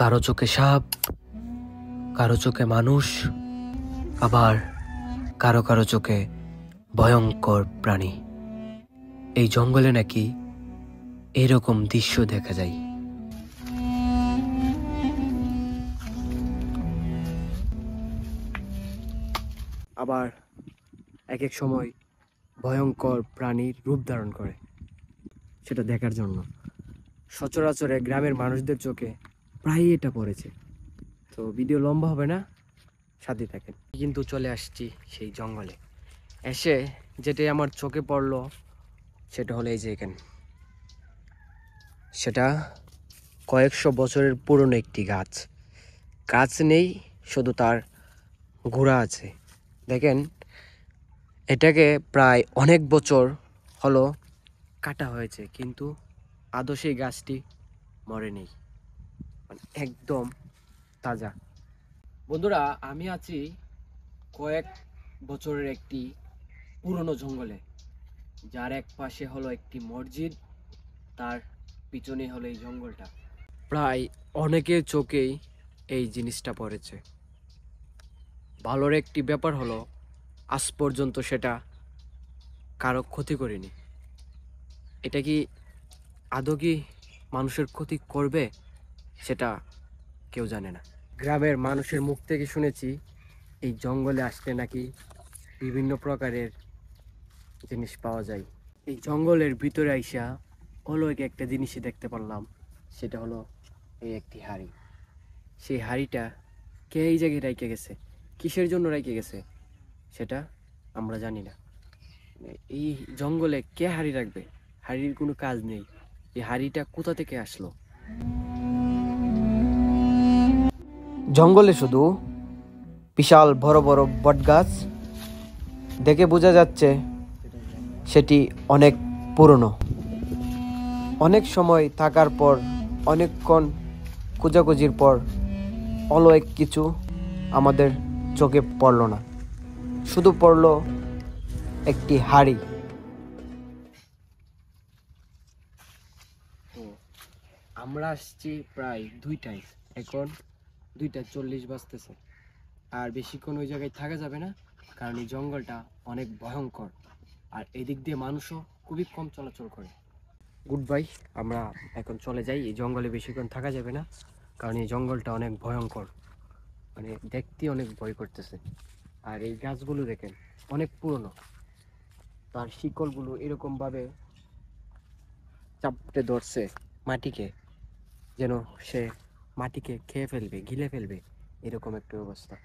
কারো চোখে সাপ, কারো চোখে মানুষ, আবার কারো কারো চোখে ভয়ঙ্কর প্রাণী। এই জঙ্গলে নাকি এরকম দৃশ্য দেখা যায়। আবার এক এক সময় ভয়ঙ্কর প্রাণীর রূপ ধারণ করে। সেটা দেখার জন্য সচরাচর গ্রামের মানুষদের চোখে প্রায়ই এটা পড়েছে। তো ভিডিও লম্বা হবে না, সাথে থাকেন। কিন্তু চলে আসছি সেই জঙ্গলে। এসে যেটাই আমার চোখে পড়লো সেটা হলো এই যে এখানে, সেটা কয়েকশো বছরের পুরনো একটি গাছ। গাছ নেই, শুধু তার গোড়া আছে। দেখেন, এটাকে প্রায় অনেক বছর হলো কাটা হয়েছে, কিন্তু আদৌ সেই গাছটি মরেনি, মানে একদম তাজা। বন্ধুরা, আমি আছি কয়েক বছরের একটি পুরনো জঙ্গলে, যার এক পাশে হলো একটি মসজিদ, তার পিছনে হলো এই জঙ্গলটা। প্রায় অনেকের চোখেই এই জিনিসটা পড়েছে। ভালোর একটি ব্যাপার হলো আজ পর্যন্ত সেটা কারো ক্ষতি করেনি। এটা কি আদৌ কি মানুষের ক্ষতি করবে, সেটা কেউ জানে না। গ্রামের মানুষের মুখ থেকে শুনেছি এই জঙ্গলে আসলে নাকি বিভিন্ন প্রকারের জিনিস পাওয়া যায়। এই জঙ্গলের ভিতরে আইসা হলো একটা জিনিসই দেখতে পারলাম, সেটা হলো এই একটি হাড়ি। সেই হাড়িটা কে এই জায়গায় রেখে গেছে, কিসের জন্য রেখে গেছে, সেটা আমরা জানি না। এই জঙ্গলে কে হাড়ি রাখবে? হাড়ির কোনো কাজ নেই। এই হাড়িটা কোথা থেকে আসলো? জঙ্গলে শুধু বিশাল বড় বড় বটগাছ, দেখে বোঝা যাচ্ছে সেটি অনেক পুরনো। অনেক সময় থাকার পর, অনেকক্ষণ খোঁজাখুঁজির পর অলৌকিক কিছু আমাদের চোখে পড়ল না, শুধু পড়ল একটি হাড়ি। তো আমরা আসছি প্রায় 2টায়, এখন 2:40 বাজতেছে। আর বেশিক্ষণ ওই জায়গায় থাকা যাবে না, কারণ এই জঙ্গলটা অনেক ভয়ঙ্কর, আর এদিক দিয়ে মানুষও খুবই কম চলাচল করে। গুড বাই, আমরা এখন চলে যাই। এই জঙ্গলে বেশিক্ষণ থাকা যাবে না, কারণ এই জঙ্গলটা অনেক ভয়ঙ্কর, মানে দেখতে অনেক ভয় করতেছে। আর এই গাছগুলো দেখেন অনেক পুরনো, তার শিকড়গুলো এরকমভাবে চাপটে ধরছে মাটিকে, যেন সে মাটিকে খেয়ে ফেলবে, গিলে ফেলবে, এরকম একটা অবস্থা।